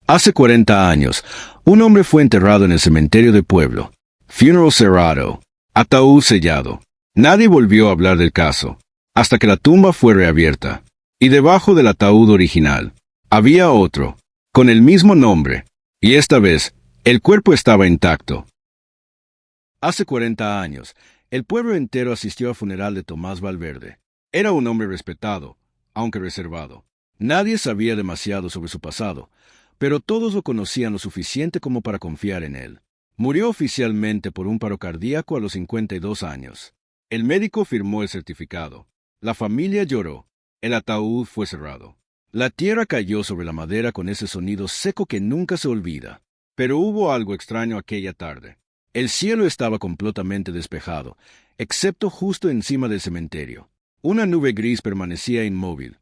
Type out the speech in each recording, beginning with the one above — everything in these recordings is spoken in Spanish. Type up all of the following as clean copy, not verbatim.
Hace 40 años, un hombre fue enterrado en el cementerio de pueblo. Funeral cerrado. Ataúd sellado. Nadie volvió a hablar del caso, hasta que la tumba fue reabierta. Y debajo del ataúd original, había otro, con el mismo nombre, y esta vez, el cuerpo estaba intacto. Hace 40 años, el pueblo entero asistió al funeral de Tomás Valverde. Era un hombre respetado, aunque reservado. Nadie sabía demasiado sobre su pasado, pero todos lo conocían lo suficiente como para confiar en él. Murió oficialmente por un paro cardíaco a los 52 años. El médico firmó el certificado. La familia lloró. El ataúd fue cerrado. La tierra cayó sobre la madera con ese sonido seco que nunca se olvida. Pero hubo algo extraño aquella tarde. El cielo estaba completamente despejado, excepto justo encima del cementerio. Una nube gris permanecía inmóvil,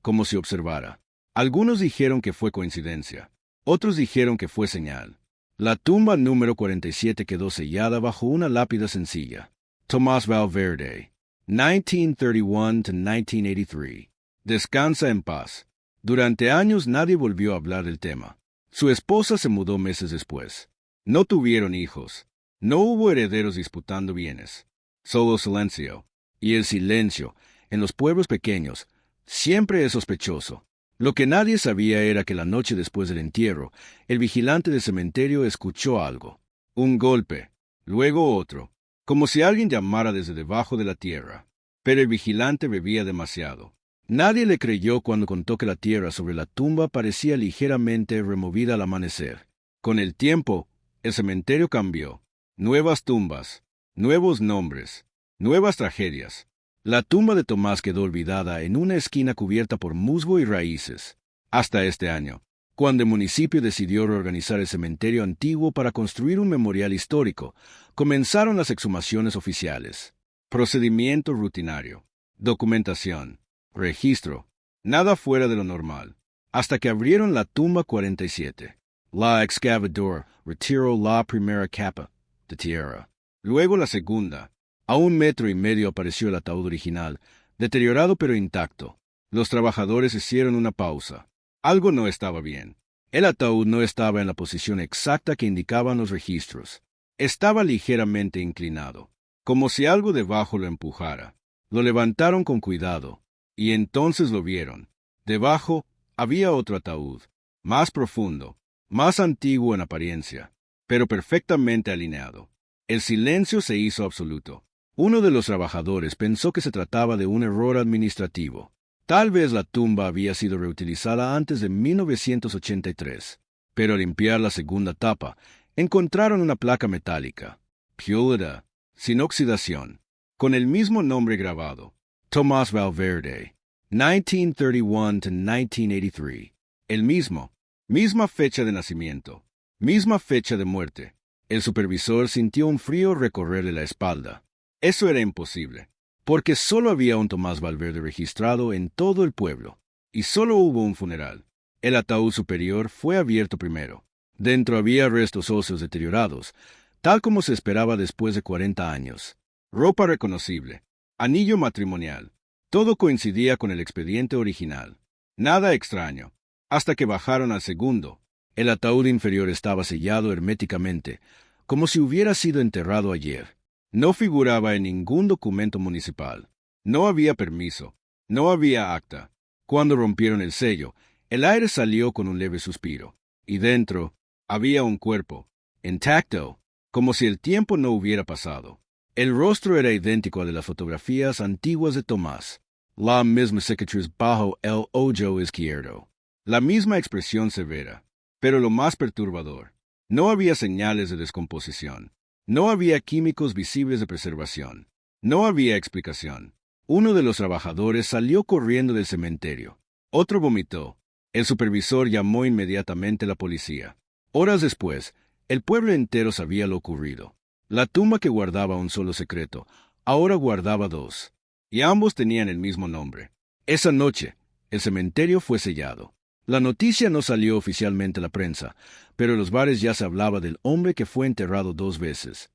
como si observara. Algunos dijeron que fue coincidencia. Otros dijeron que fue señal. La tumba número 47 quedó sellada bajo una lápida sencilla. Tomás Valverde, 1931 to 1983. Descansa en paz. Durante años nadie volvió a hablar del tema. Su esposa se mudó meses después. No tuvieron hijos. No hubo herederos disputando bienes. Solo silencio. Y el silencio, en los pueblos pequeños, siempre es sospechoso. Lo que nadie sabía era que la noche después del entierro, el vigilante del cementerio escuchó algo. Un golpe, luego otro, como si alguien llamara desde debajo de la tierra. Pero el vigilante bebía demasiado. Nadie le creyó cuando contó que la tierra sobre la tumba parecía ligeramente removida al amanecer. Con el tiempo, el cementerio cambió. Nuevas tumbas, nuevos nombres, nuevas tragedias. La tumba de Tomás quedó olvidada en una esquina cubierta por musgo y raíces. Hasta este año, cuando el municipio decidió reorganizar el cementerio antiguo para construir un memorial histórico, comenzaron las exhumaciones oficiales. Procedimiento rutinario. Documentación. Registro. Nada fuera de lo normal. Hasta que abrieron la tumba 47. La excavadora retiró la primera capa de tierra. Luego la segunda. A 1,5 metros apareció el ataúd original, deteriorado pero intacto. Los trabajadores hicieron una pausa. Algo no estaba bien. El ataúd no estaba en la posición exacta que indicaban los registros. Estaba ligeramente inclinado, como si algo debajo lo empujara. Lo levantaron con cuidado, y entonces lo vieron. Debajo había otro ataúd, más profundo, más antiguo en apariencia, pero perfectamente alineado. El silencio se hizo absoluto. Uno de los trabajadores pensó que se trataba de un error administrativo. Tal vez la tumba había sido reutilizada antes de 1983, pero al limpiar la segunda tapa, encontraron una placa metálica, púrida, sin oxidación, con el mismo nombre grabado, Tomás Valverde, 1931 to 1983. El misma fecha de nacimiento, misma fecha de muerte. El supervisor sintió un frío recorrerle la espalda. Eso era imposible, porque solo había un Tomás Valverde registrado en todo el pueblo, y solo hubo un funeral. El ataúd superior fue abierto primero. Dentro había restos óseos deteriorados, tal como se esperaba después de 40 años. Ropa reconocible, anillo matrimonial, todo coincidía con el expediente original. Nada extraño, hasta que bajaron al segundo. El ataúd inferior estaba sellado herméticamente, como si hubiera sido enterrado ayer. No figuraba en ningún documento municipal. No había permiso. No había acta. Cuando rompieron el sello, el aire salió con un leve suspiro. Y dentro había un cuerpo, intacto, como si el tiempo no hubiera pasado. El rostro era idéntico al de las fotografías antiguas de Tomás. La misma cicatriz bajo el ojo izquierdo. La misma expresión severa. Pero lo más perturbador, no había señales de descomposición. No había químicos visibles de preservación. No había explicación. Uno de los trabajadores salió corriendo del cementerio. Otro vomitó. El supervisor llamó inmediatamente a la policía. Horas después, el pueblo entero sabía lo ocurrido. La tumba que guardaba un solo secreto, ahora guardaba dos. Y ambos tenían el mismo nombre. Esa noche, el cementerio fue sellado. La noticia no salió oficialmente a la prensa, pero en los bares ya se hablaba del hombre que fue enterrado 2 veces.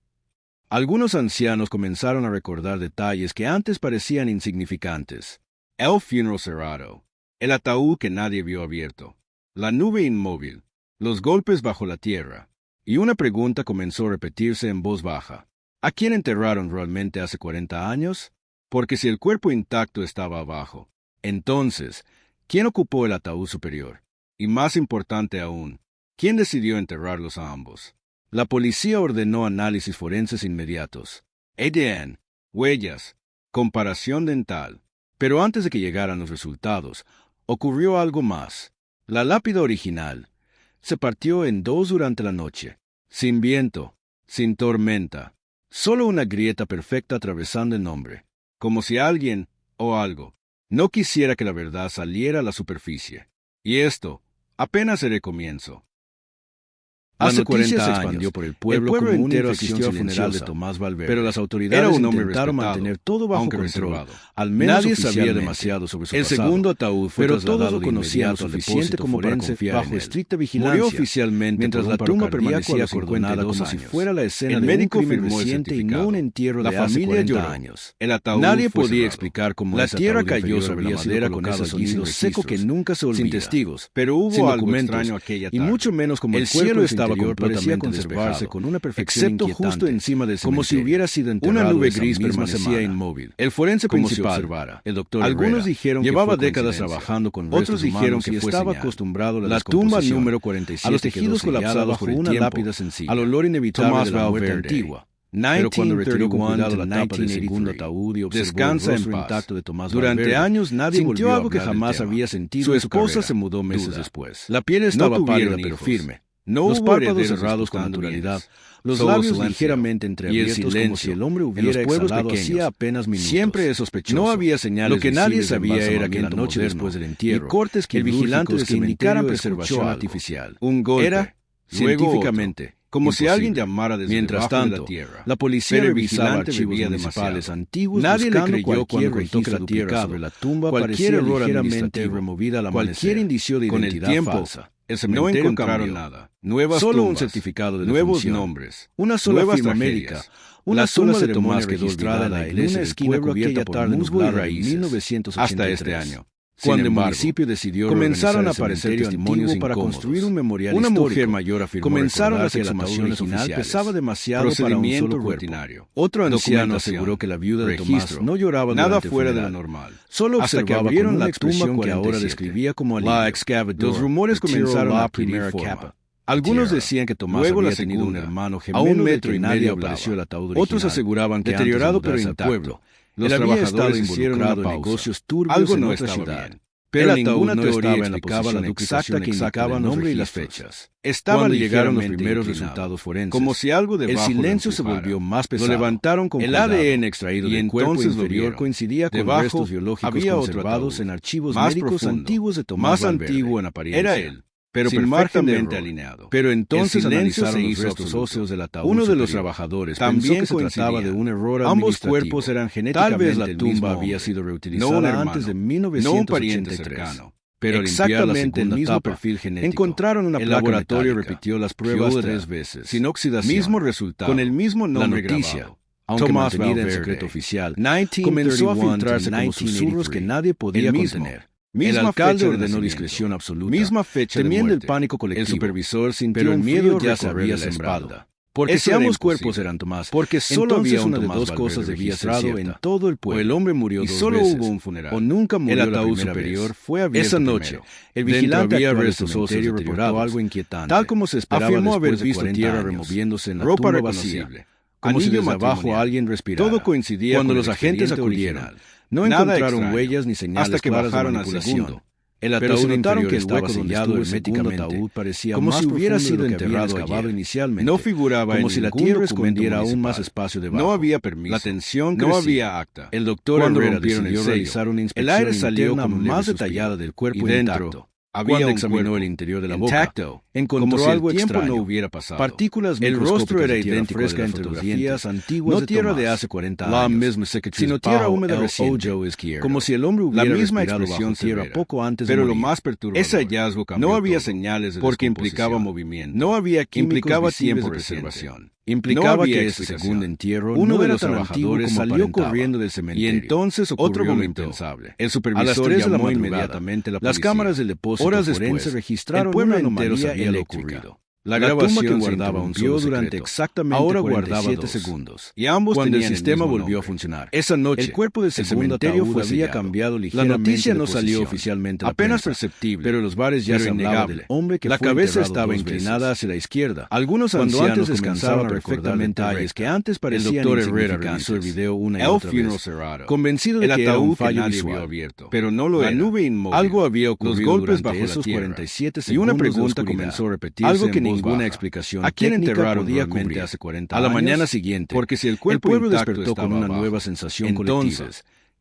Algunos ancianos comenzaron a recordar detalles que antes parecían insignificantes. El funeral cerrado, el ataúd que nadie vio abierto, la nube inmóvil, los golpes bajo la tierra, y una pregunta comenzó a repetirse en voz baja. ¿A quién enterraron realmente hace 40 años? Porque si el cuerpo intacto estaba abajo, entonces, ¿quién ocupó el ataúd superior? Y más importante aún, ¿quién decidió enterrarlos a ambos? La policía ordenó análisis forenses inmediatos. ADN, huellas, comparación dental. Pero antes de que llegaran los resultados, ocurrió algo más. La lápida original se partió en dos durante la noche, sin viento, sin tormenta, solo una grieta perfecta atravesando el nombre, como si alguien, o algo, no quisiera que la verdad saliera a la superficie. Y esto apenas era el comienzo. Hace 40 se expandió por el pueblo como entero asistió al funeral de Tomás Valverde, pero las autoridades intentaron mantener todo bajo control. Al menos nadie sabía demasiado sobre su pasado. El segundo ataúd fue trasladado de inmediato al depósito como forense bajo estricta vigilancia. Murió oficialmente mientras la tumba permanecía acordonada como si fuera la escena de un crimen reciente y no un entierro de hace 40 años. El ataúd nadie podía explicar cómo la tierra cayó sobre la madera con ese sonido seco que nunca se olvida. Sin testigos, pero hubo algo extraño aquella tarde. Y mucho menos como el cielo estaba parecía conservarse con una perfección excepto justo encima del cementerio. Como si hubiera sido enterrado. Una nube gris permanecía inmóvil. El forense principal, el doctor algunos dijeron que llevaba décadas trabajando con otros dijeron que estaba acostumbrado a la tumba número 47 a los tejidos colapsados por una lápida sencilla, al olor inevitable de la muerte antigua. Pero cuando retiró con cuidado la tapa del segundo ataúd y observó el rostro intacto de Tomás Valverde, durante años nadie sintió algo que jamás había sentido. Su esposa se mudó meses después. La piel estaba pálida pero firme. No los párpados cerrados con naturalidad, los labios ligeramente entreabiertos como si el hombre hubiera exhalado hacía apenas minutos. Siempre es sospechoso. No había señales. Lo que nadie sabía era que la noche después del entierro, y cortes el vigilante que indicaran preservación artificial. Un golpe, era, científicamente, como si alguien llamara desde debajo de la tierra. La policía revisaba archivos municipales antiguos. Nadie le creyó cuando contó que la tierra sobre la tumba parecía ligeramente removida al amanecer. Cualquier indicio de identidad falsa. No encontraron nada. Nuevas solo tumbas, un certificado de nuevos nombres, una sola firma médica, una sola ceremonia registrada en la iglesia, una esquina cubierta por musgo y raíces, hasta este año. Cuando el municipio decidió comenzaron a aparecer testimonios para construir un memorial histórico. Una mujer mayor afirmó comenzaron las exhumaciones oficiales. Pesaba demasiado para un solo rutinario. Otro anciano aseguró que la viuda de Tomás no lloraba nada fuera de lo normal. Solo observaba con la tumba que ahora describía como la excavadora. Los rumores comenzaron a primera capa. Algunos decían que Tomás había tenido un hermano gemelo a 1,5 apareció el ataúd original. Otros aseguraban que deteriorado pero intacto. Los trabajadores involucrados en negocios turbios algo no en otra ciudad. Pero ninguna teoría explicaba la exacta que indicaban el nombre y las fechas. Cuando llegaron los primeros resultados forenses, como si algo debajo el silencio se volvió más pesado. Lo levantaron con el ADN extraído del cuerpo inferior coincidía con restos biológicos conservados en archivos médicos antiguos de Tomás más antiguo en apariencia. Era él, pero perfectamente alineado. Pero entonces analizaron los restos óseos del ataúd. Uno de los trabajadores también pensó que se trataba de un error administrativo. Ambos cuerpos eran genéticamente tal vez la tumba había sido reutilizada antes de 1983. Pero exactamente el mismo perfil genético. Encontraron una placa. El laboratorio repitió las pruebas 3 veces, sin oxidación, mismo resultado, con el mismo nombre grabado. Aunque mantenida en secreto oficial, comenzó a filtrarse como susurros que nadie podía contener. El alcalde ordenó discreción absoluta. Misma fecha temiendo el pánico colectivo. El supervisor sintió el miedo ya se había sembrado. Porque si ambos cuerpos eran Tomás, porque solo había una de dos cosas debía ser cierta. En todo el pueblo. O el hombre murió y 2 solo veces, hubo un funeral. O nunca murió. El ataúd superior fue abierto esa noche. El vigilante había visto cementerio reportó algo inquietante. Tal como se esperaba afirmó haber visto tierra removiéndose en la ropa tumba vacía. Como si desde abajo alguien respirara. Todo coincidía cuando los agentes acudieron. No encontraron huellas ni señales hasta que bajaron al segundo. El ataúd notaron que estaba sellado herméticamente, parecía como si hubiera sido enterrado excavado inicialmente. No figuraba como si la tierra escondiera aún más espacio debajo. No había permiso. La tensión no había acta. El doctor Herrera decidió realizar una inspección el aire salió como más detallada del cuerpo intacto. Cuando examinó el interior de la boca, encontró como algo extraño. No hubiera pasado. Partículas el rostro era idéntico fresca entre los dientes antiguas no tierra de hace 40 años, sino tierra húmeda reciente, como si el hombre hubiera la misma expresión tierra poco antes de morir. Pero lo más perturbador, ese hallazgo cambió no había señales de porque implicaba movimiento, no había químicos implicaba tiempo de preservación. Implicaba que ese segundo entierro, uno de los trabajadores salió corriendo del cementerio. Y entonces ocurrió lo impensable. El supervisor a las 3 de la mañana inmediatamente la policía. Las cámaras del depósito horas forense registraron una anomalía en lo ocurrido. La grabación que guardaba un solo durante exactamente ahora 47 segundos. Y ambos cuando el sistema volvió a funcionar. Esa noche, el cuerpo del cementerio había cambiado ligeramente. La noticia no salió oficialmente a la apenas prensa, perceptible, pero los bares ya se hablaba del hombre que la cabeza estaba inclinada hacia la izquierda. Algunos ancianos comenzaban a recordar detalles que antes parecían insignificantes. El doctor Herrera revisó el video una y otra vez, convencido de que era un fallo visual abierto, pero no lo era. La nube inmóvil. Algo había ocurrido. Los golpes bajo esos 47 segundos y una pregunta comenzó a repetirse. Algo que ninguna explicación. ¿A quién enterraron realmente hace 40 años? A la mañana siguiente, porque si el pueblo despertó con una nueva sensación colectiva,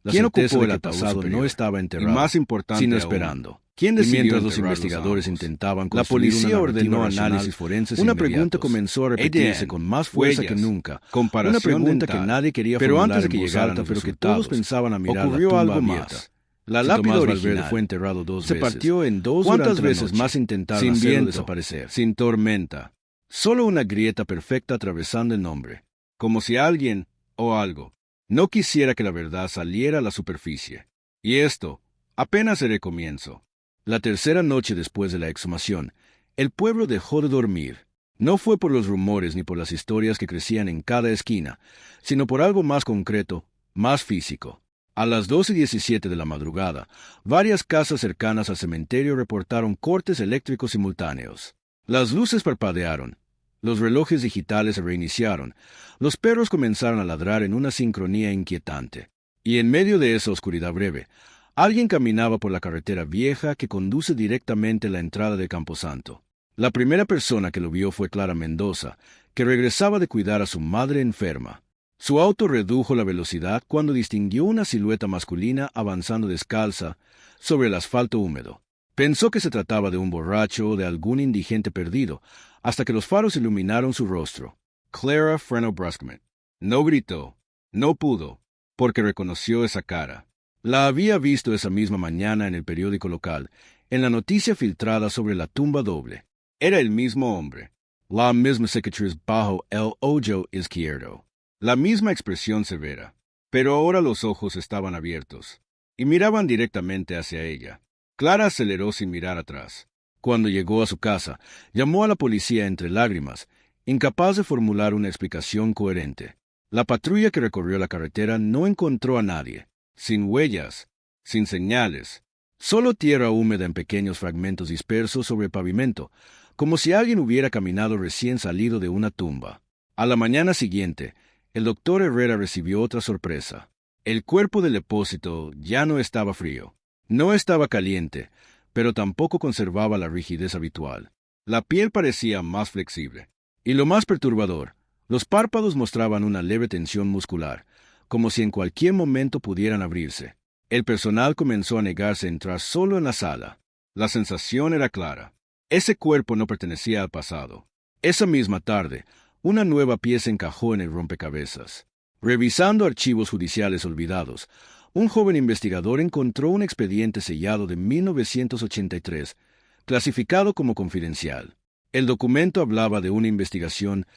¿quién ocupó el pasado no estaba enterrado? Y más importante sino esperando. ¿Quién decidió? Mientras los investigadores intentaban construir la policía ordenó análisis forenses. Una pregunta comenzó a repetirse con más fuerza que nunca. Una pregunta que nadie quería formular, pero antes de que llegara, pero que todos pensaban a mirar. Ocurrió algo más. La lápida original fue enterrado 2 veces. Se partió en 2 ¿Cuántas veces más intentaron sin hacerlo viento, desaparecer? Sin tormenta. Solo una grieta perfecta atravesando el nombre. Como si alguien, o algo, no quisiera que la verdad saliera a la superficie. Y esto apenas era el comienzo. La tercera noche después de la exhumación, el pueblo dejó de dormir. No fue por los rumores ni por las historias que crecían en cada esquina, sino por algo más concreto, más físico. A las 2:17 de la madrugada, varias casas cercanas al cementerio reportaron cortes eléctricos simultáneos. Las luces parpadearon, los relojes digitales se reiniciaron, los perros comenzaron a ladrar en una sincronía inquietante. Y en medio de esa oscuridad breve, alguien caminaba por la carretera vieja que conduce directamente a la entrada de Camposanto. La primera persona que lo vio fue Clara Mendoza, que regresaba de cuidar a su madre enferma. Su auto redujo la velocidad cuando distinguió una silueta masculina avanzando descalza sobre el asfalto húmedo. Pensó que se trataba de un borracho o de algún indigente perdido, hasta que los faros iluminaron su rostro. Clara frenó bruscamente. No gritó, no pudo, porque reconoció esa cara. La había visto esa misma mañana en el periódico local, en la noticia filtrada sobre la tumba doble. Era el mismo hombre, la misma cicatriz bajo el ojo izquierdo. La misma expresión severa, pero ahora los ojos estaban abiertos, y miraban directamente hacia ella. Clara aceleró sin mirar atrás. Cuando llegó a su casa, llamó a la policía entre lágrimas, incapaz de formular una explicación coherente. La patrulla que recorrió la carretera no encontró a nadie, sin huellas, sin señales, solo tierra húmeda en pequeños fragmentos dispersos sobre el pavimento, como si alguien hubiera caminado recién salido de una tumba. A la mañana siguiente, el doctor Herrera recibió otra sorpresa. El cuerpo del depósito ya no estaba frío. No estaba caliente, pero tampoco conservaba la rigidez habitual. La piel parecía más flexible. Y lo más perturbador, los párpados mostraban una leve tensión muscular, como si en cualquier momento pudieran abrirse. El personal comenzó a negarse a entrar solo en la sala. La sensación era clara. Ese cuerpo no pertenecía al pasado. Esa misma tarde, una nueva pieza encajó en el rompecabezas. Revisando archivos judiciales olvidados, un joven investigador encontró un expediente sellado de 1983, clasificado como confidencial. El documento hablaba de una investigación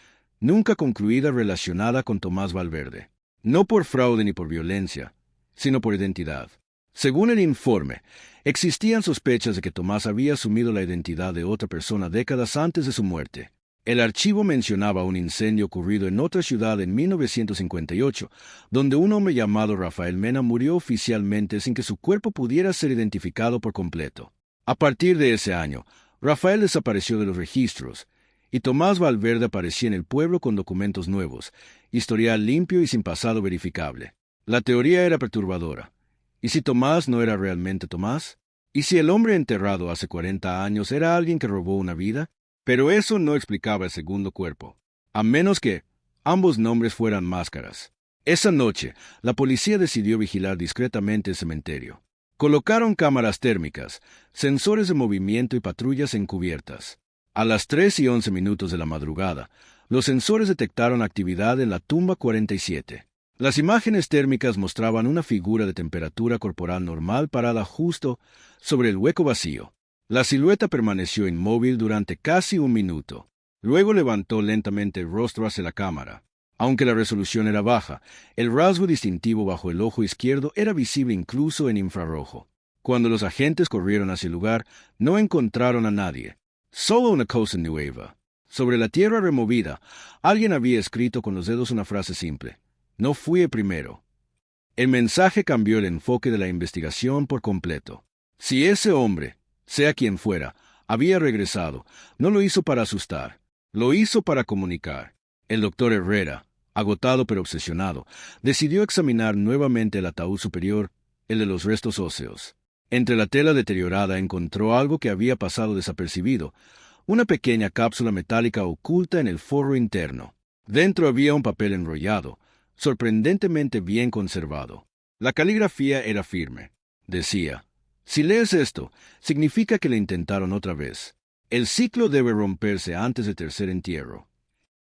nunca concluida relacionada con Tomás Valverde, no por fraude ni por violencia, sino por identidad. Según el informe, existían sospechas de que Tomás había asumido la identidad de otra persona décadas antes de su muerte. El archivo mencionaba un incendio ocurrido en otra ciudad en 1958, donde un hombre llamado Rafael Mena murió oficialmente sin que su cuerpo pudiera ser identificado por completo. A partir de ese año, Rafael desapareció de los registros, y Tomás Valverde aparecía en el pueblo con documentos nuevos, historial limpio y sin pasado verificable. La teoría era perturbadora. ¿Y si Tomás no era realmente Tomás? ¿Y si el hombre enterrado hace 40 años era alguien que robó una vida? Pero eso no explicaba el segundo cuerpo, a menos que ambos nombres fueran máscaras. Esa noche, la policía decidió vigilar discretamente el cementerio. Colocaron cámaras térmicas, sensores de movimiento y patrullas encubiertas. A las 3:11 de la madrugada, los sensores detectaron actividad en la tumba 47. Las imágenes térmicas mostraban una figura de temperatura corporal normal parada justo sobre el hueco vacío. La silueta permaneció inmóvil durante casi un minuto. Luego levantó lentamente el rostro hacia la cámara. Aunque la resolución era baja, el rasgo distintivo bajo el ojo izquierdo era visible incluso en infrarrojo. Cuando los agentes corrieron hacia el lugar, no encontraron a nadie. Solo una cosa nueva. Sobre la tierra removida, alguien había escrito con los dedos una frase simple: "No fui el primero". El mensaje cambió el enfoque de la investigación por completo. Si ese hombre, sea quien fuera, había regresado, no lo hizo para asustar, lo hizo para comunicar. El doctor Herrera, agotado pero obsesionado, decidió examinar nuevamente el ataúd superior, el de los restos óseos. Entre la tela deteriorada encontró algo que había pasado desapercibido, una pequeña cápsula metálica oculta en el forro interno. Dentro había un papel enrollado, sorprendentemente bien conservado. La caligrafía era firme. Decía: "Si lees esto, significa que le intentaron otra vez. El ciclo debe romperse antes del tercer entierro".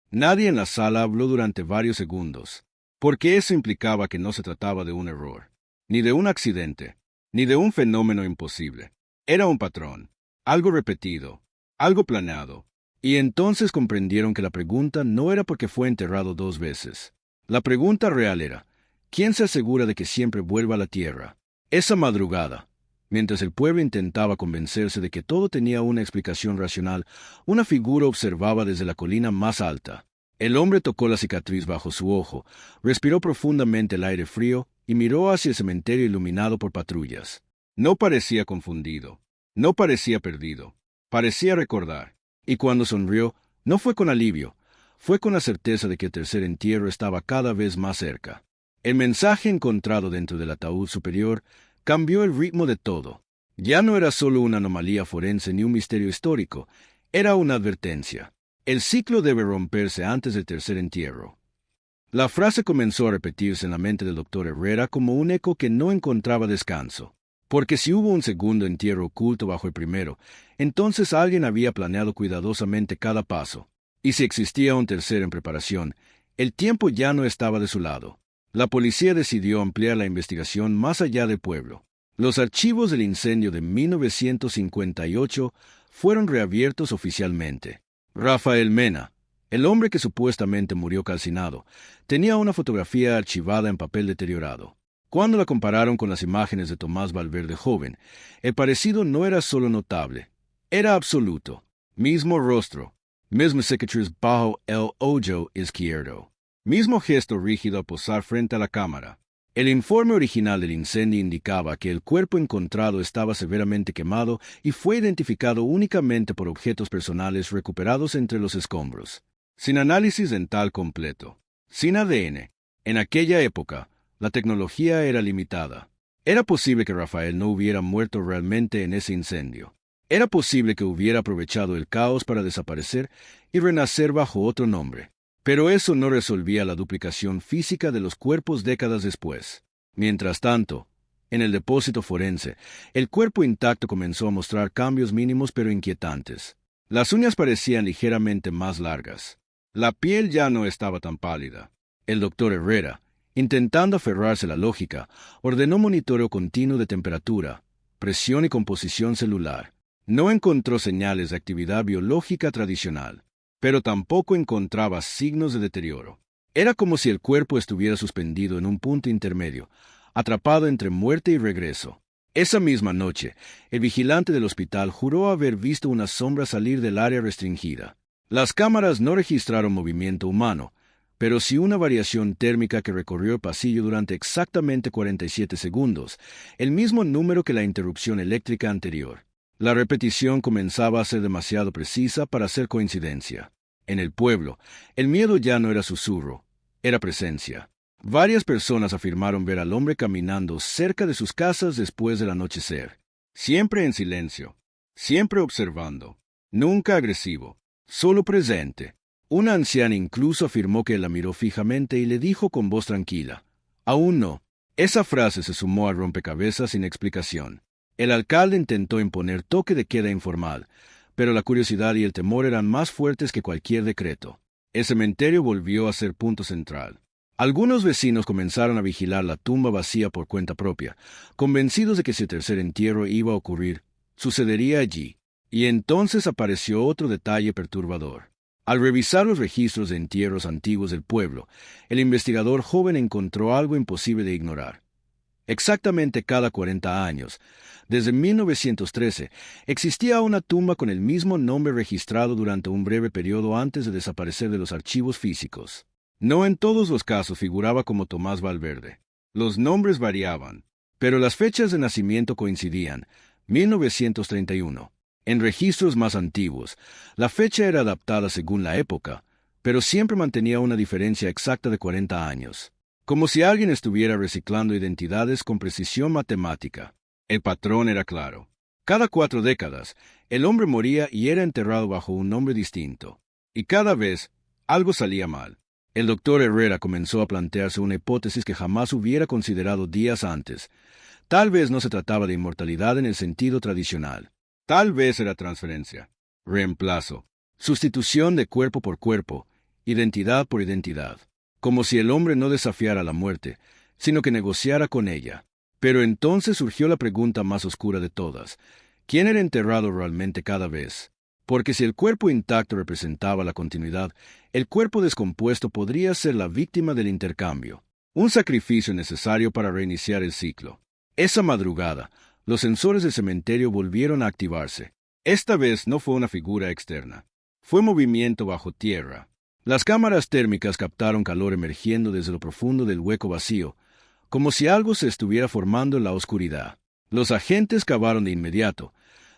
Nadie en la sala habló durante varios segundos, porque eso implicaba que no se trataba de un error, ni de un accidente, ni de un fenómeno imposible. Era un patrón, algo repetido, algo planeado. Y entonces comprendieron que la pregunta no era por qué fue enterrado 2 veces. La pregunta real era: ¿quién se asegura de que siempre vuelva a la tierra? Esa madrugada, mientras el pueblo intentaba convencerse de que todo tenía una explicación racional, una figura observaba desde la colina más alta. El hombre tocó la cicatriz bajo su ojo, respiró profundamente el aire frío y miró hacia el cementerio iluminado por patrullas. No parecía confundido, no parecía perdido, parecía recordar. Y cuando sonrió, no fue con alivio, fue con la certeza de que el tercer entierro estaba cada vez más cerca. El mensaje encontrado dentro del ataúd superior cambió el ritmo de todo. Ya no era solo una anomalía forense ni un misterio histórico, era una advertencia. El ciclo debe romperse antes del tercer entierro. La frase comenzó a repetirse en la mente del doctor Herrera como un eco que no encontraba descanso. Porque si hubo un segundo entierro oculto bajo el primero, entonces alguien había planeado cuidadosamente cada paso. Y si existía un tercero en preparación, el tiempo ya no estaba de su lado. La policía decidió ampliar la investigación más allá del pueblo. Los archivos del incendio de 1958 fueron reabiertos oficialmente. Rafael Mena, el hombre que supuestamente murió calcinado, tenía una fotografía archivada en papel deteriorado. Cuando la compararon con las imágenes de Tomás Valverde joven, el parecido no era solo notable, era absoluto. Mismo rostro, mismo cicatriz bajo el ojo izquierdo, mismo gesto rígido al posar frente a la cámara. El informe original del incendio indicaba que el cuerpo encontrado estaba severamente quemado y fue identificado únicamente por objetos personales recuperados entre los escombros. Sin análisis dental completo, sin ADN. En aquella época, la tecnología era limitada. Era posible que Rafael no hubiera muerto realmente en ese incendio. Era posible que hubiera aprovechado el caos para desaparecer y renacer bajo otro nombre. Pero eso no resolvía la duplicación física de los cuerpos décadas después. Mientras tanto, en el depósito forense, el cuerpo intacto comenzó a mostrar cambios mínimos pero inquietantes. Las uñas parecían ligeramente más largas. La piel ya no estaba tan pálida. El doctor Herrera, intentando aferrarse a la lógica, ordenó monitoreo continuo de temperatura, presión y composición celular. No encontró señales de actividad biológica tradicional, pero tampoco encontraba signos de deterioro. Era como si el cuerpo estuviera suspendido en un punto intermedio, atrapado entre muerte y regreso. Esa misma noche, el vigilante del hospital juró haber visto una sombra salir del área restringida. Las cámaras no registraron movimiento humano, pero sí una variación térmica que recorrió el pasillo durante exactamente 47 segundos, el mismo número que la interrupción eléctrica anterior. La repetición comenzaba a ser demasiado precisa para ser coincidencia. En el pueblo, el miedo ya no era susurro, era presencia. Varias personas afirmaron ver al hombre caminando cerca de sus casas después del anochecer. Siempre en silencio, siempre observando, nunca agresivo, solo presente. Una anciana incluso afirmó que la miró fijamente y le dijo con voz tranquila: "Aún no". Esa frase se sumó al rompecabezas sin explicación. El alcalde intentó imponer toque de queda informal, pero la curiosidad y el temor eran más fuertes que cualquier decreto. El cementerio volvió a ser punto central. Algunos vecinos comenzaron a vigilar la tumba vacía por cuenta propia, convencidos de que si el tercer entierro iba a ocurrir, sucedería allí. Y entonces apareció otro detalle perturbador. Al revisar los registros de entierros antiguos del pueblo, el investigador joven encontró algo imposible de ignorar. Exactamente cada 40 años, desde 1913, existía una tumba con el mismo nombre registrado durante un breve periodo antes de desaparecer de los archivos físicos. No en todos los casos figuraba como Tomás Valverde. Los nombres variaban, pero las fechas de nacimiento coincidían. 1931. En registros más antiguos, la fecha era adaptada según la época, pero siempre mantenía una diferencia exacta de 40 años. Como si alguien estuviera reciclando identidades con precisión matemática. El patrón era claro. Cada 4 décadas, el hombre moría y era enterrado bajo un nombre distinto. Y cada vez, algo salía mal. El doctor Herrera comenzó a plantearse una hipótesis que jamás hubiera considerado días antes. Tal vez no se trataba de inmortalidad en el sentido tradicional. Tal vez era transferencia, reemplazo, sustitución de cuerpo por cuerpo, identidad por identidad. Como si el hombre no desafiara la muerte, sino que negociara con ella. Pero entonces surgió la pregunta más oscura de todas. ¿Quién era enterrado realmente cada vez? Porque si el cuerpo intacto representaba la continuidad, el cuerpo descompuesto podría ser la víctima del intercambio, un sacrificio necesario para reiniciar el ciclo. Esa madrugada, los sensores del cementerio volvieron a activarse. Esta vez no fue una figura externa. Fue movimiento bajo tierra. Las cámaras térmicas captaron calor emergiendo desde lo profundo del hueco vacío, como si algo se estuviera formando en la oscuridad. Los agentes cavaron de inmediato,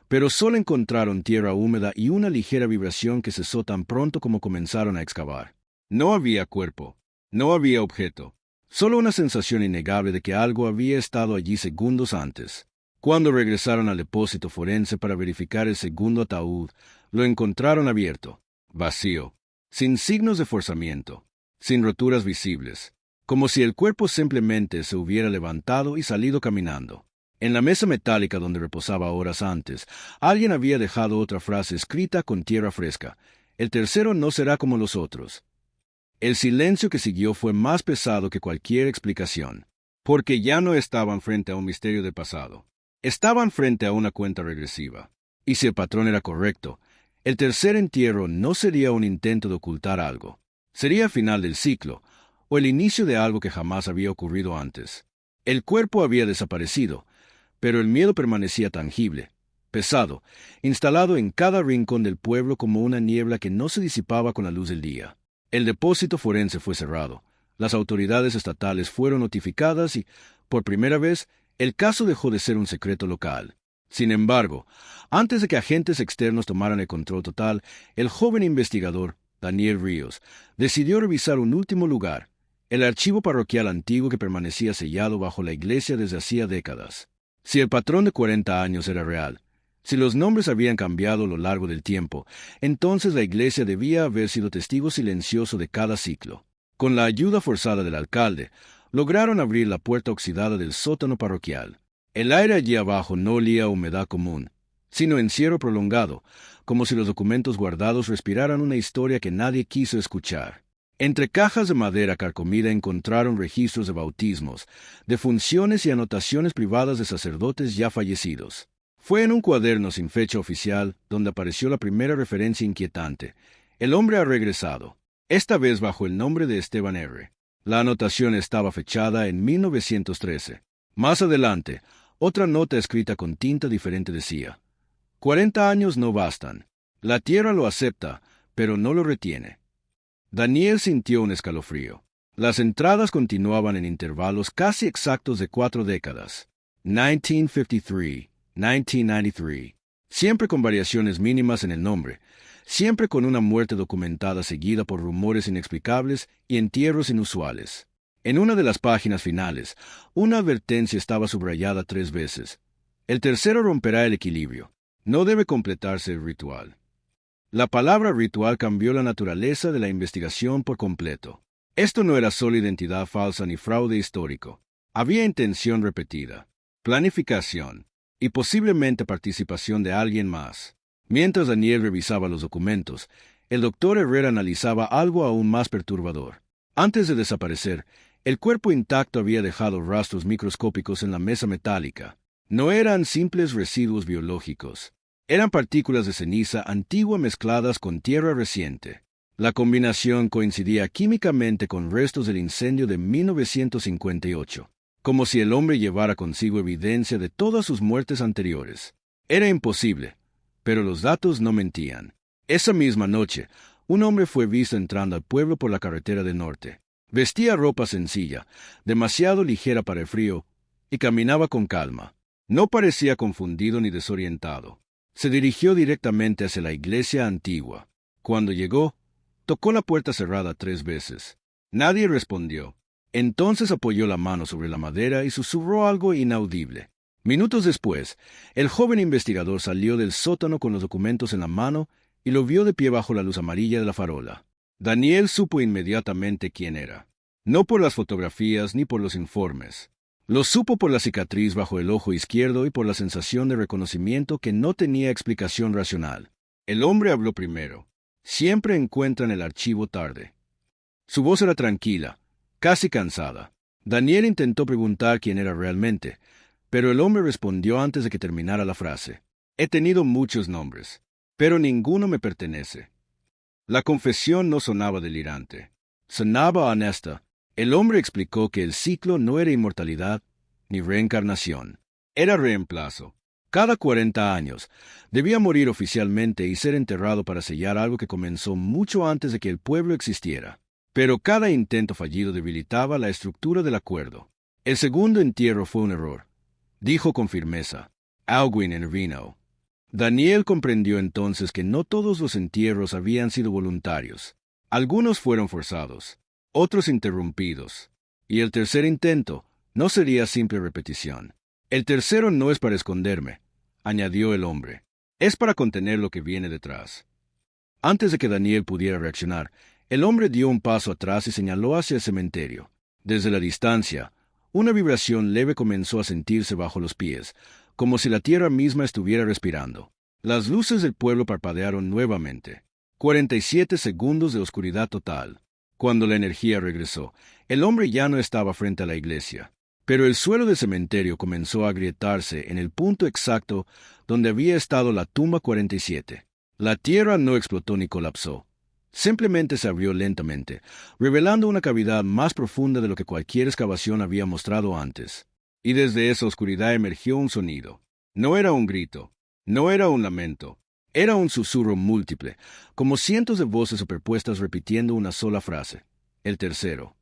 pero solo encontraron tierra húmeda y una ligera vibración que cesó tan pronto como comenzaron a excavar. No había cuerpo, no había objeto, solo una sensación innegable de que algo había estado allí segundos antes. Cuando regresaron al depósito forense para verificar el segundo ataúd, lo encontraron abierto, vacío, sin signos de forzamiento, sin roturas visibles, como si el cuerpo simplemente se hubiera levantado y salido caminando. En la mesa metálica donde reposaba horas antes, alguien había dejado otra frase escrita con tierra fresca: el tercero no será como los otros. El silencio que siguió fue más pesado que cualquier explicación, porque ya no estaban frente a un misterio del pasado. Estaban frente a una cuenta regresiva. Y si el patrón era correcto, el tercer entierro no sería un intento de ocultar algo. Sería el final del ciclo, o el inicio de algo que jamás había ocurrido antes. El cuerpo había desaparecido, pero el miedo permanecía tangible, pesado, instalado en cada rincón del pueblo como una niebla que no se disipaba con la luz del día. El depósito forense fue cerrado. Las autoridades estatales fueron notificadas y, por primera vez, el caso dejó de ser un secreto local. Sin embargo, antes de que agentes externos tomaran el control total, el joven investigador, Daniel Ríos, decidió revisar un último lugar, el archivo parroquial antiguo que permanecía sellado bajo la iglesia desde hacía décadas. Si el patrón de 40 años era real, si los nombres habían cambiado a lo largo del tiempo, entonces la iglesia debía haber sido testigo silencioso de cada ciclo. Con la ayuda forzada del alcalde, lograron abrir la puerta oxidada del sótano parroquial. El aire allí abajo no olía a humedad común, sino encierro prolongado, como si los documentos guardados respiraran una historia que nadie quiso escuchar. Entre cajas de madera carcomida encontraron registros de bautismos, de funciones y anotaciones privadas de sacerdotes ya fallecidos. Fue en un cuaderno sin fecha oficial donde apareció la primera referencia inquietante. El hombre ha regresado, esta vez bajo el nombre de Esteban R. La anotación estaba fechada en 1913. Más adelante, otra nota escrita con tinta diferente decía: 40 años no bastan. La tierra lo acepta, pero no lo retiene. Daniel sintió un escalofrío. Las entradas continuaban en intervalos casi exactos de 4 décadas. 1953, 1993. Siempre con variaciones mínimas en el nombre, siempre con una muerte documentada seguida por rumores inexplicables y entierros inusuales. En una de las páginas finales, una advertencia estaba subrayada 3 veces. El tercero romperá el equilibrio. No debe completarse el ritual. La palabra ritual cambió la naturaleza de la investigación por completo. Esto no era solo identidad falsa ni fraude histórico. Había intención repetida, planificación y posiblemente participación de alguien más. Mientras Daniel revisaba los documentos, el doctor Herrera analizaba algo aún más perturbador. Antes de desaparecer, el cuerpo intacto había dejado rastros microscópicos en la mesa metálica. No eran simples residuos biológicos. Eran partículas de ceniza antigua mezcladas con tierra reciente. La combinación coincidía químicamente con restos del incendio de 1958, como si el hombre llevara consigo evidencia de todas sus muertes anteriores. Era imposible, pero los datos no mentían. Esa misma noche, un hombre fue visto entrando al pueblo por la carretera del norte. Vestía ropa sencilla, demasiado ligera para el frío, y caminaba con calma. No parecía confundido ni desorientado. Se dirigió directamente hacia la iglesia antigua. Cuando llegó, tocó la puerta cerrada 3 veces. Nadie respondió. Entonces apoyó la mano sobre la madera y susurró algo inaudible. Minutos después, el joven investigador salió del sótano con los documentos en la mano y lo vio de pie bajo la luz amarilla de la farola. Daniel supo inmediatamente quién era. No por las fotografías ni por los informes. Lo supo por la cicatriz bajo el ojo izquierdo y por la sensación de reconocimiento que no tenía explicación racional. El hombre habló primero. Siempre encuentran el archivo tarde. Su voz era tranquila, casi cansada. Daniel intentó preguntar quién era realmente, pero el hombre respondió antes de que terminara la frase. He tenido muchos nombres, pero ninguno me pertenece. La confesión no sonaba delirante. Sonaba honesta. El hombre explicó que el ciclo no era inmortalidad ni reencarnación. Era reemplazo. Cada 40 años debía morir oficialmente y ser enterrado para sellar algo que comenzó mucho antes de que el pueblo existiera. Pero cada intento fallido debilitaba la estructura del acuerdo. El segundo entierro fue un error, dijo con firmeza. Alguien intervino. Daniel comprendió entonces que no todos los entierros habían sido voluntarios. Algunos fueron forzados, otros interrumpidos. Y el tercer intento no sería simple repetición. El tercero no es para esconderme, añadió el hombre. Es para contener lo que viene detrás. Antes de que Daniel pudiera reaccionar, el hombre dio un paso atrás y señaló hacia el cementerio. Desde la distancia, una vibración leve comenzó a sentirse bajo los pies, como si la tierra misma estuviera respirando. Las luces del pueblo parpadearon nuevamente. 47 segundos de oscuridad total. Cuando la energía regresó, el hombre ya no estaba frente a la iglesia. Pero el suelo del cementerio comenzó a agrietarse en el punto exacto donde había estado la tumba 47. La tierra no explotó ni colapsó. Simplemente se abrió lentamente, revelando una cavidad más profunda de lo que cualquier excavación había mostrado antes. Y desde esa oscuridad emergió un sonido. No era un grito, no era un lamento, era un susurro múltiple, como cientos de voces superpuestas repitiendo una sola frase. El tercero.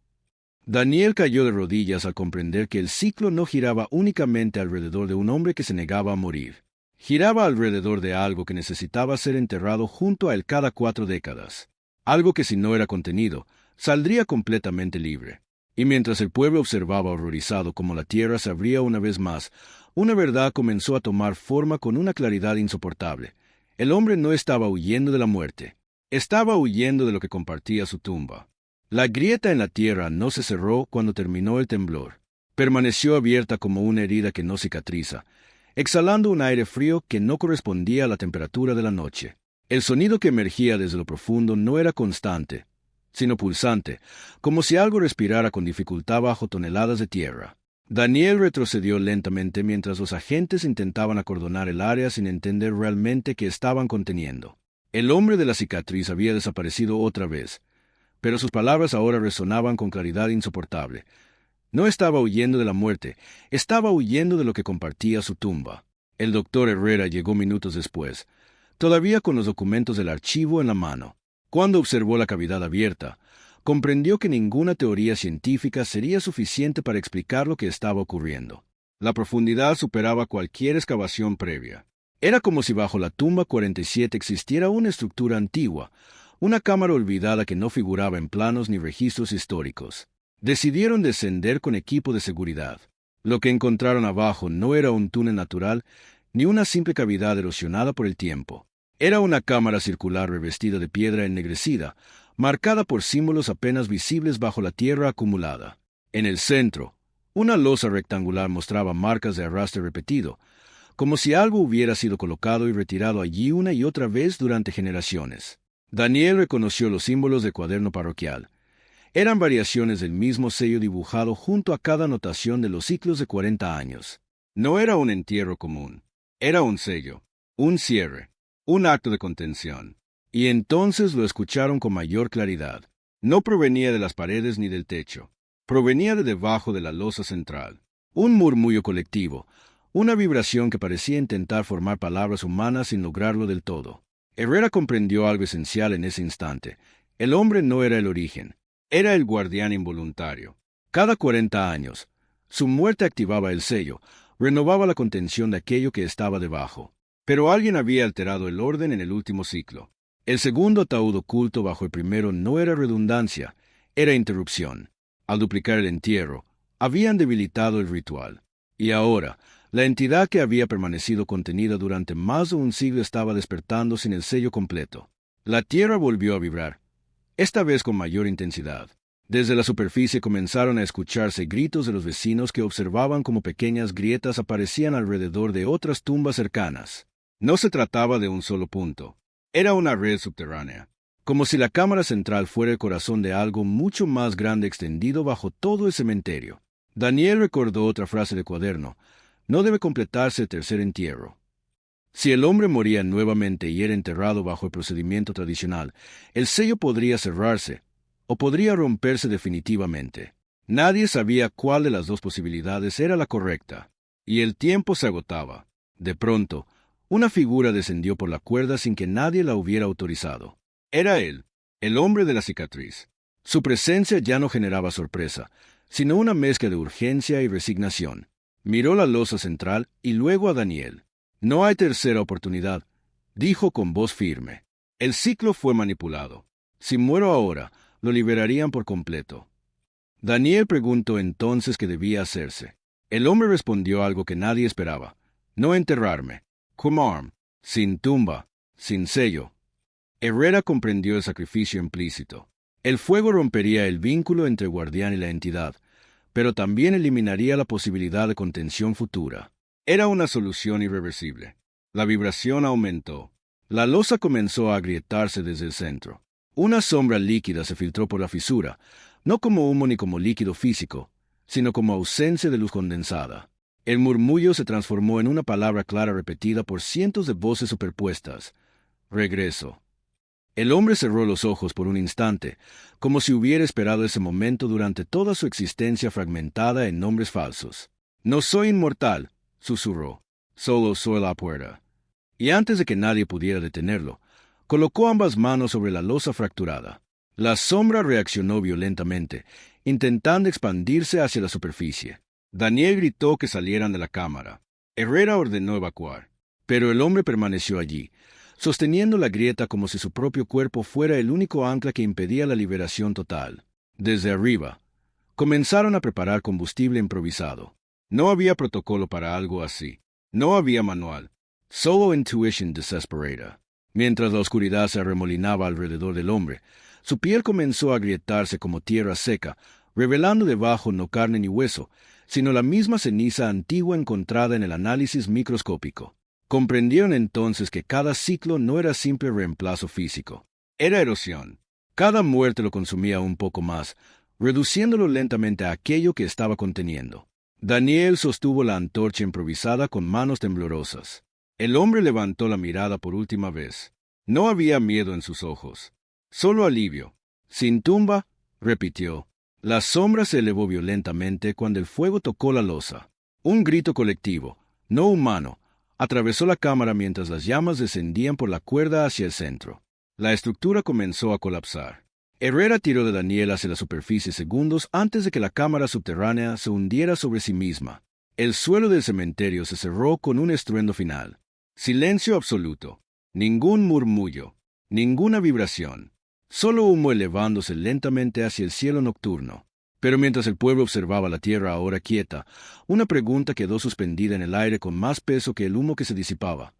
Daniel cayó de rodillas al comprender que el ciclo no giraba únicamente alrededor de un hombre que se negaba a morir. Giraba alrededor de algo que necesitaba ser enterrado junto a él cada 4 décadas. Algo que si no era contenido, saldría completamente libre. Y mientras el pueblo observaba horrorizado cómo la tierra se abría una vez más, una verdad comenzó a tomar forma con una claridad insoportable. El hombre no estaba huyendo de la muerte. Estaba huyendo de lo que compartía su tumba. La grieta en la tierra no se cerró cuando terminó el temblor. Permaneció abierta como una herida que no cicatriza, exhalando un aire frío que no correspondía a la temperatura de la noche. El sonido que emergía desde lo profundo no era constante, sino pulsante, como si algo respirara con dificultad bajo toneladas de tierra. Daniel retrocedió lentamente mientras los agentes intentaban acordonar el área sin entender realmente qué estaban conteniendo. El hombre de la cicatriz había desaparecido otra vez, pero sus palabras ahora resonaban con claridad insoportable. No estaba huyendo de la muerte, estaba huyendo de lo que compartía su tumba. El doctor Herrera llegó minutos después, todavía con los documentos del archivo en la mano. Cuando observó la cavidad abierta, comprendió que ninguna teoría científica sería suficiente para explicar lo que estaba ocurriendo. La profundidad superaba cualquier excavación previa. Era como si bajo la tumba 47 existiera una estructura antigua, una cámara olvidada que no figuraba en planos ni registros históricos. Decidieron descender con equipo de seguridad. Lo que encontraron abajo no era un túnel natural, ni una simple cavidad erosionada por el tiempo. Era una cámara circular revestida de piedra ennegrecida, marcada por símbolos apenas visibles bajo la tierra acumulada. En el centro, una losa rectangular mostraba marcas de arrastre repetido, como si algo hubiera sido colocado y retirado allí una y otra vez durante generaciones. Daniel reconoció los símbolos del cuaderno parroquial. Eran variaciones del mismo sello dibujado junto a cada anotación de los ciclos de 40 años. No era un entierro común. Era un sello, un cierre, un acto de contención. Y entonces lo escucharon con mayor claridad. No provenía de las paredes ni del techo. Provenía de debajo de la losa central. Un murmullo colectivo, una vibración que parecía intentar formar palabras humanas sin lograrlo del todo. Herrera comprendió algo esencial en ese instante. El hombre no era el origen, era el guardián involuntario. Cada 40 años, su muerte activaba el sello, renovaba la contención de aquello que estaba debajo. Pero alguien había alterado el orden en el último ciclo. El segundo ataúd oculto bajo el primero no era redundancia, era interrupción. Al duplicar el entierro, habían debilitado el ritual. Y ahora, la entidad que había permanecido contenida durante más de un siglo estaba despertando sin el sello completo. La tierra volvió a vibrar, esta vez con mayor intensidad. Desde la superficie comenzaron a escucharse gritos de los vecinos que observaban cómo pequeñas grietas aparecían alrededor de otras tumbas cercanas. No se trataba de un solo punto. Era una red subterránea, como si la cámara central fuera el corazón de algo mucho más grande extendido bajo todo el cementerio. Daniel recordó otra frase de cuaderno: no debe completarse el tercer entierro. Si el hombre moría nuevamente y era enterrado bajo el procedimiento tradicional, el sello podría cerrarse, o podría romperse definitivamente. Nadie sabía cuál de las dos posibilidades era la correcta, y el tiempo se agotaba. De pronto, una figura descendió por la cuerda sin que nadie la hubiera autorizado. Era él, el hombre de la cicatriz. Su presencia ya no generaba sorpresa, sino una mezcla de urgencia y resignación. Miró la losa central y luego a Daniel. «No hay tercera oportunidad», dijo con voz firme. «El ciclo fue manipulado. Si muero ahora, lo liberarían por completo». Daniel preguntó entonces qué debía hacerse. El hombre respondió algo que nadie esperaba: «No enterrarme. Kumarm, sin tumba, sin sello». Herrera comprendió el sacrificio implícito. El fuego rompería el vínculo entre el guardián y la entidad, pero también eliminaría la posibilidad de contención futura. Era una solución irreversible. La vibración aumentó. La losa comenzó a agrietarse desde el centro. Una sombra líquida se filtró por la fisura, no como humo ni como líquido físico, sino como ausencia de luz condensada. El murmullo se transformó en una palabra clara repetida por cientos de voces superpuestas: regreso. El hombre cerró los ojos por un instante, como si hubiera esperado ese momento durante toda su existencia fragmentada en nombres falsos. «No soy inmortal», susurró. «Solo soy la puerta». Y antes de que nadie pudiera detenerlo, colocó ambas manos sobre la losa fracturada. La sombra reaccionó violentamente, intentando expandirse hacia la superficie. Daniel gritó que salieran de la cámara. Herrera ordenó evacuar, pero el hombre permaneció allí, sosteniendo la grieta como si su propio cuerpo fuera el único ancla que impedía la liberación total. Desde arriba, comenzaron a preparar combustible improvisado. No había protocolo para algo así. No había manual. Solo intuition desesperada. Mientras la oscuridad se arremolinaba alrededor del hombre, su piel comenzó a agrietarse como tierra seca, revelando debajo no carne ni hueso, sino la misma ceniza antigua encontrada en el análisis microscópico. Comprendieron entonces que cada ciclo no era simple reemplazo físico. Era erosión. Cada muerte lo consumía un poco más, reduciéndolo lentamente a aquello que estaba conteniendo. Daniel sostuvo la antorcha improvisada con manos temblorosas. El hombre levantó la mirada por última vez. No había miedo en sus ojos, solo alivio. «Sin tumba», repitió. La sombra se elevó violentamente cuando el fuego tocó la losa. Un grito colectivo, no humano, atravesó la cámara mientras las llamas descendían por la cuerda hacia el centro. La estructura comenzó a colapsar. Herrera tiró de Daniel hacia la superficie segundos antes de que la cámara subterránea se hundiera sobre sí misma. El suelo del cementerio se cerró con un estruendo final. Silencio absoluto. Ningún murmullo. Ninguna vibración. Solo humo elevándose lentamente hacia el cielo nocturno. Pero mientras el pueblo observaba la tierra ahora quieta, una pregunta quedó suspendida en el aire con más peso que el humo que se disipaba.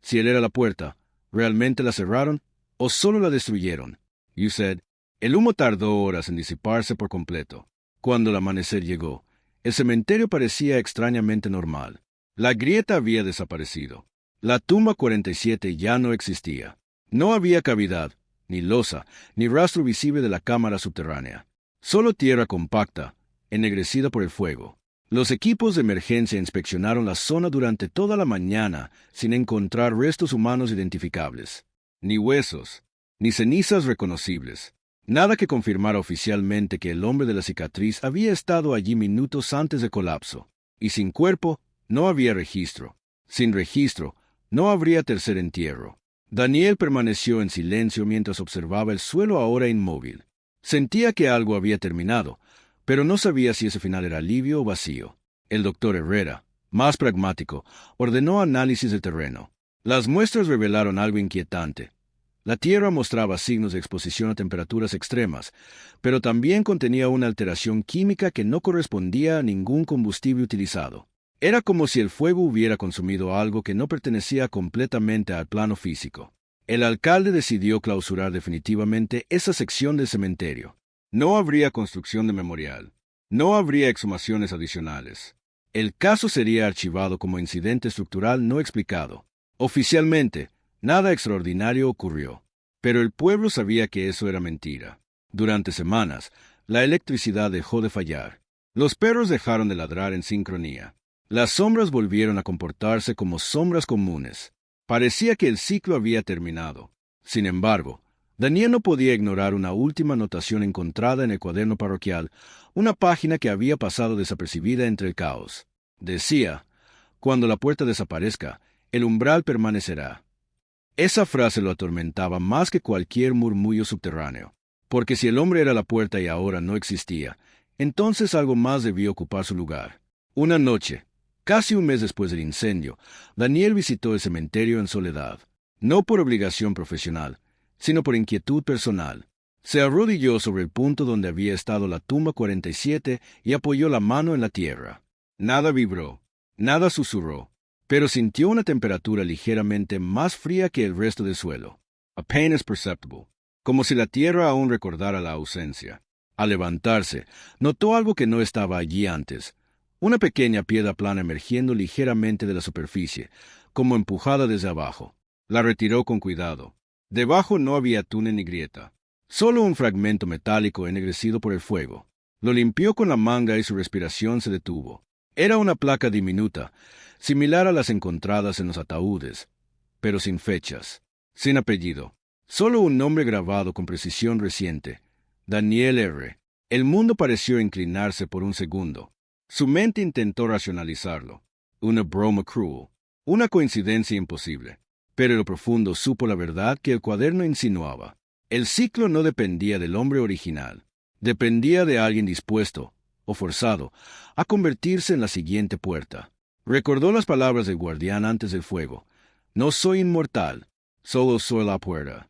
Si él era la puerta, ¿realmente la cerraron o solo la destruyeron? You said. El humo tardó horas en disiparse por completo. Cuando el amanecer llegó, el cementerio parecía extrañamente normal. La grieta había desaparecido. La tumba 47 ya no existía. No había cavidad, ni losa, ni rastro visible de la cámara subterránea. Solo tierra compacta, ennegrecida por el fuego. Los equipos de emergencia inspeccionaron la zona durante toda la mañana sin encontrar restos humanos identificables. Ni huesos, ni cenizas reconocibles. Nada que confirmara oficialmente que el hombre de la cicatriz había estado allí minutos antes del colapso. Y sin cuerpo, no había registro. Sin registro, no habría tercer entierro. Daniel permaneció en silencio mientras observaba el suelo ahora inmóvil. Sentía que algo había terminado, pero no sabía si ese final era alivio o vacío. El doctor Herrera, más pragmático, ordenó análisis del terreno. Las muestras revelaron algo inquietante. La tierra mostraba signos de exposición a temperaturas extremas, pero también contenía una alteración química que no correspondía a ningún combustible utilizado. Era como si el fuego hubiera consumido algo que no pertenecía completamente al plano físico. El alcalde decidió clausurar definitivamente esa sección del cementerio. No habría construcción de memorial. No habría exhumaciones adicionales. El caso sería archivado como incidente estructural no explicado. Oficialmente, nada extraordinario ocurrió. Pero el pueblo sabía que eso era mentira. Durante semanas, la electricidad dejó de fallar. Los perros dejaron de ladrar en sincronía. Las sombras volvieron a comportarse como sombras comunes. Parecía que el ciclo había terminado. Sin embargo, Daniel no podía ignorar una última anotación encontrada en el cuaderno parroquial, una página que había pasado desapercibida entre el caos. Decía, «Cuando la puerta desaparezca, el umbral permanecerá». Esa frase lo atormentaba más que cualquier murmullo subterráneo, porque si el hombre era la puerta y ahora no existía, entonces algo más debía ocupar su lugar. Una noche, casi un mes después del incendio, Daniel visitó el cementerio en soledad, no por obligación profesional, sino por inquietud personal. Se arrodilló sobre el punto donde había estado la tumba 47 y apoyó la mano en la tierra. Nada vibró, nada susurró, pero sintió una temperatura ligeramente más fría que el resto del suelo. Apenas perceptible, como si la tierra aún recordara la ausencia. Al levantarse, notó algo que no estaba allí antes. Una pequeña piedra plana emergiendo ligeramente de la superficie, como empujada desde abajo. La retiró con cuidado. Debajo no había túnel ni grieta, solo un fragmento metálico ennegrecido por el fuego. Lo limpió con la manga y su respiración se detuvo. Era una placa diminuta, similar a las encontradas en los ataúdes, pero sin fechas, sin apellido. Solo un nombre grabado con precisión reciente. Daniel R. El mundo pareció inclinarse por un segundo. Su mente intentó racionalizarlo. Una broma cruel. Una coincidencia imposible. Pero en lo profundo supo la verdad que el cuaderno insinuaba. El ciclo no dependía del hombre original. Dependía de alguien dispuesto, o forzado, a convertirse en la siguiente puerta. Recordó las palabras del guardián antes del fuego. No soy inmortal, solo soy la puerta.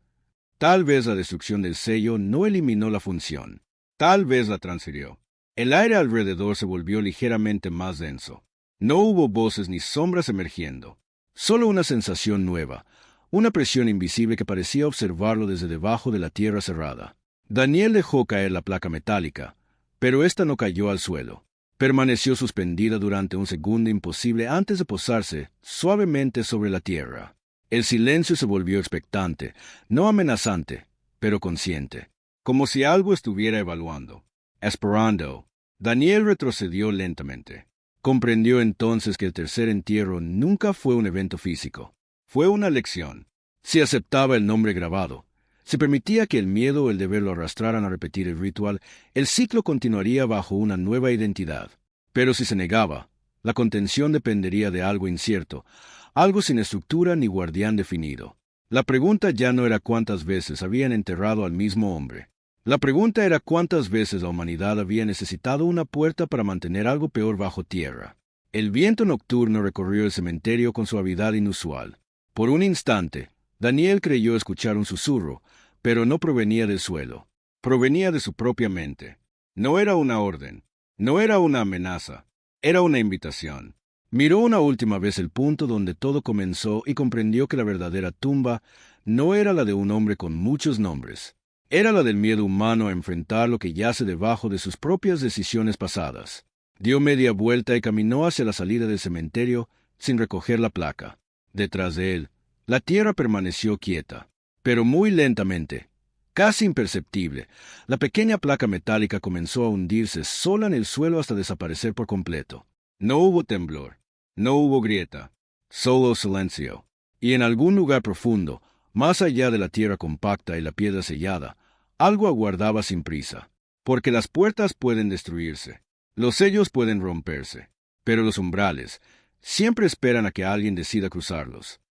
Tal vez la destrucción del sello no eliminó la función. Tal vez la transfirió. El aire alrededor se volvió ligeramente más denso. No hubo voces ni sombras emergiendo. Solo una sensación nueva, una presión invisible que parecía observarlo desde debajo de la tierra cerrada. Daniel dejó caer la placa metálica, pero ésta no cayó al suelo. Permaneció suspendida durante un segundo imposible antes de posarse suavemente sobre la tierra. El silencio se volvió expectante, no amenazante, pero consciente, como si algo estuviera evaluando. Esperando, Daniel retrocedió lentamente. Comprendió entonces que el tercer entierro nunca fue un evento físico. Fue una lección. Si aceptaba el nombre grabado, si permitía que el miedo o el deber lo arrastraran a repetir el ritual, el ciclo continuaría bajo una nueva identidad. Pero si se negaba, la contención dependería de algo incierto, algo sin estructura ni guardián definido. La pregunta ya no era cuántas veces habían enterrado al mismo hombre. La pregunta era cuántas veces la humanidad había necesitado una puerta para mantener algo peor bajo tierra. El viento nocturno recorrió el cementerio con suavidad inusual. Por un instante, Daniel creyó escuchar un susurro, pero no provenía del suelo. Provenía de su propia mente. No era una orden, no era una amenaza, era una invitación. Miró una última vez el punto donde todo comenzó y comprendió que la verdadera tumba no era la de un hombre con muchos nombres. Era la del miedo humano a enfrentar lo que yace debajo de sus propias decisiones pasadas. Dio media vuelta y caminó hacia la salida del cementerio sin recoger la placa. Detrás de él, la tierra permaneció quieta, pero muy lentamente, casi imperceptible. La pequeña placa metálica comenzó a hundirse sola en el suelo hasta desaparecer por completo. No hubo temblor, no hubo grieta, solo silencio. Y en algún lugar profundo, Más allá de la tierra compacta y la piedra sellada, algo aguardaba sin prisa, porque las puertas pueden destruirse, los sellos pueden romperse, pero los umbrales siempre esperan a que alguien decida cruzarlos.